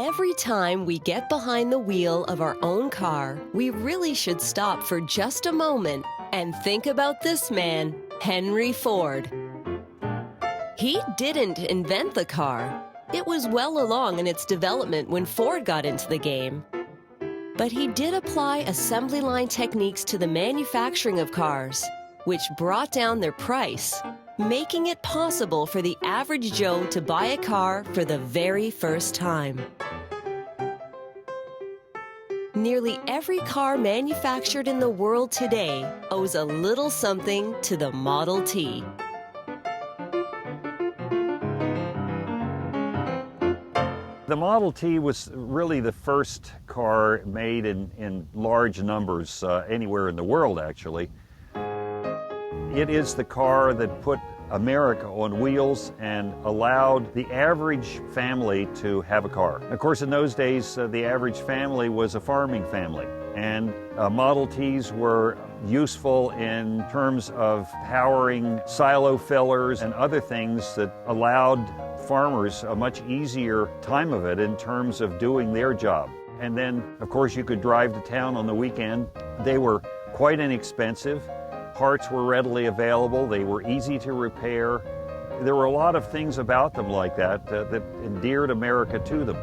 Every time we get behind the wheel of our own car, we really should stop for just a moment and think about this man, Henry Ford. He didn't invent the car. It was well along in its development when Ford got into the game. But he did apply assembly line techniques to the manufacturing of cars, which brought down their price, making it possible for the average Joe to buy a car for the very first time. Nearly every car manufactured in the world today owes a little something to the Model T. The Model T was really the first car made in large numbers anywhere in the world, actually. It is the car that put America on wheels and allowed the average family to have a car. Of course, in those days, the average family was a farming family, and Model Ts were useful in terms of powering silo fillers and other things that allowed farmers a much easier time of it in terms of doing their job. And then, of course, you could drive to town on the weekend. They were quite inexpensive. Parts were readily available. They were easy to repair. There were a lot of things about them like that that endeared America to them.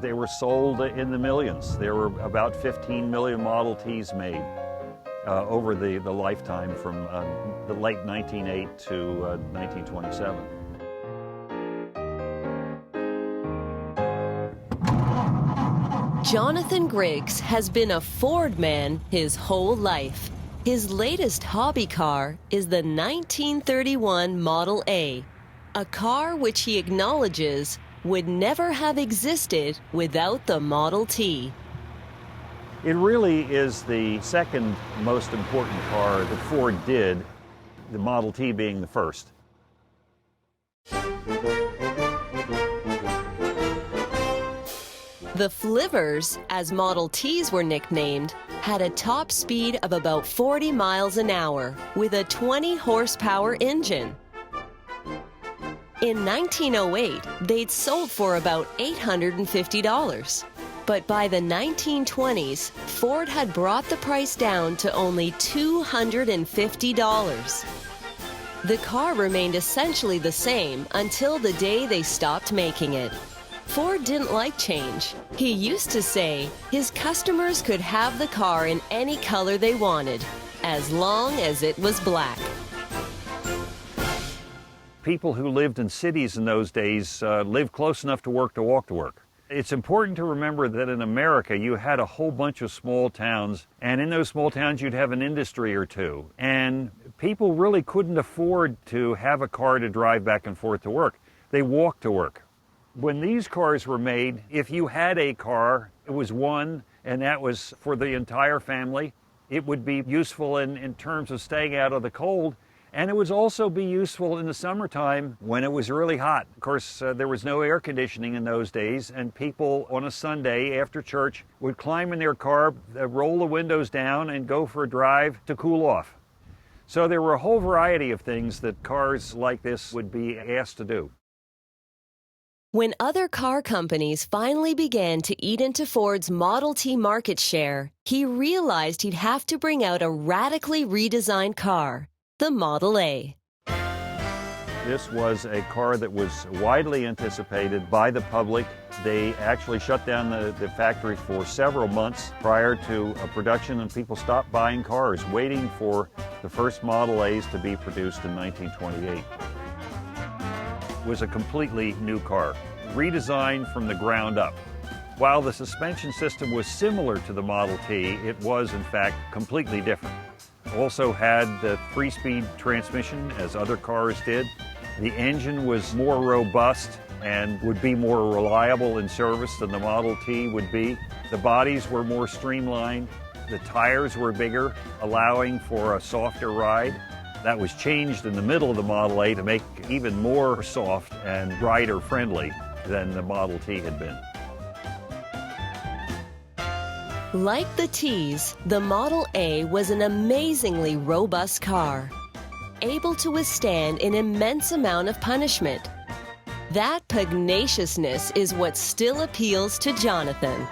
They were sold in the millions. There were about 15 million Model Ts made over the lifetime from the late 1908 to 1927. Jonathan Griggs has been a Ford man his whole life. His latest hobby car is the 1931 Model A, a car which he acknowledges would never have existed without the Model T. It really is the second most important car that Ford did, the Model T being the first. The Flivvers, as Model Ts were nicknamed, had a top speed of about 40 miles an hour with a 20-horsepower engine. In 1908, they'd sold for about $850. But by the 1920s, Ford had brought the price down to only $250. The car remained essentially the same until the day they stopped making it. Ford didn't like change. He used to say his customers could have the car in any color they wanted, as long as it was black. People who lived in cities in those days lived close enough to work to walk to work. It's important to remember that in America you had a whole bunch of small towns, and in those small towns you'd have an industry or two. And people really couldn't afford to have a car to drive back and forth to work. They walked to work. When these cars were made, if you had a car, it was one, and that was for the entire family. It would be useful in terms of staying out of the cold, and it would also be useful in the summertime when it was really hot. Of course, there was no air conditioning in those days, and people on a Sunday after church would climb in their car, roll the windows down, and go for a drive to cool off. So there were a whole variety of things that cars like this would be asked to do. When other car companies finally began to eat into Ford's Model T market share, he realized he'd have to bring out a radically redesigned car, the Model A. This was a car that was widely anticipated by the public. They actually shut down the factory for several months prior to production, and people stopped buying cars, waiting for the first Model A's to be produced in 1928. It was a completely new car, redesigned from the ground up. While the suspension system was similar to the Model T, it was in fact completely different. Also had the 3-speed transmission, as other cars did. The engine was more robust and would be more reliable in service than the Model T would be. The bodies were more streamlined. The tires were bigger, allowing for a softer ride. That was changed in the middle of the Model A to make it even more soft and rider-friendly than the Model T had been. Like the T's, the Model A was an amazingly robust car, able to withstand an immense amount of punishment. That pugnaciousness is what still appeals to Jonathan.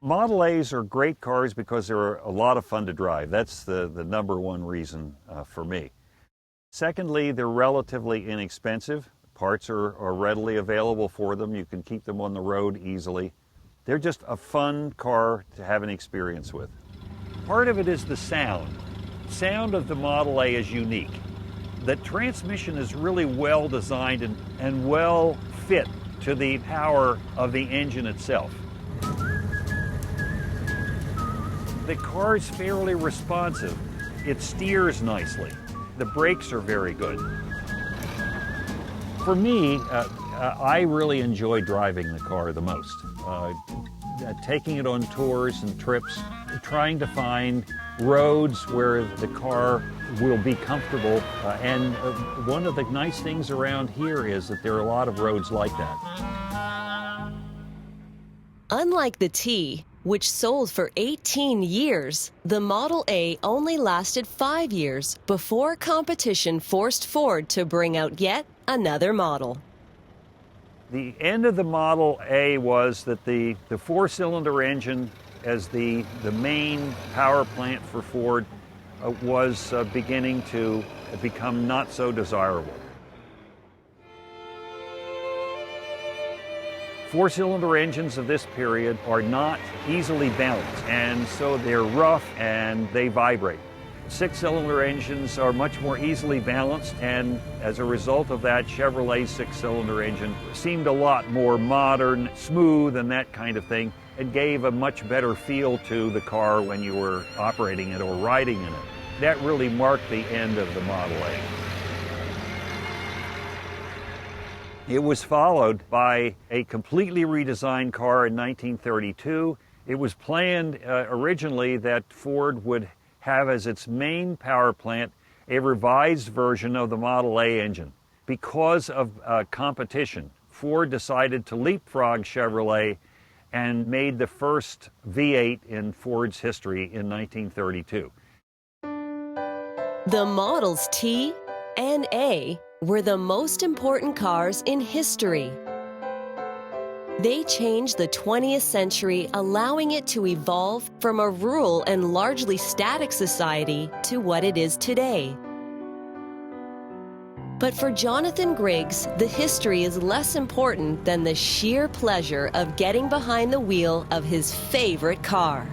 Model A's are great cars because they're a lot of fun to drive. That's the number one reason for me. Secondly, they're relatively inexpensive. Parts are readily available for them. You can keep them on the road easily. They're just a fun car to have an experience with. Part of it is the sound. Sound of the Model A is unique. The transmission is really well designed and well fit to the power of the engine itself. The car is fairly responsive. It steers nicely. The brakes are very good. For me, I really enjoy driving the car the most. Taking it on tours and trips, trying to find roads where the car will be comfortable. And one of the nice things around here is that there are a lot of roads like that. Unlike the T, which sold for 18 years, the Model A only lasted 5 years before competition forced Ford to bring out yet another model. The end of the Model A was that the four-cylinder engine as the main power plant for Ford was beginning to become not so desirable. Four-cylinder engines of this period are not easily balanced, and so they're rough and they vibrate. Six-cylinder engines are much more easily balanced, and as a result of that, Chevrolet's six-cylinder engine seemed a lot more modern, smooth, and that kind of thing. It gave a much better feel to the car when you were operating it or riding in it. That really marked the end of the Model A. It was followed by a completely redesigned car in 1932. It was planned originally that Ford would have as its main power plant a revised version of the Model A engine. Because of competition, Ford decided to leapfrog Chevrolet and made the first V8 in Ford's history in 1932. The Models T and A were the most important cars in history. They changed the 20th century, allowing it to evolve from a rural and largely static society to what it is today. But for Jonathan Griggs, the history is less important than the sheer pleasure of getting behind the wheel of his favorite car.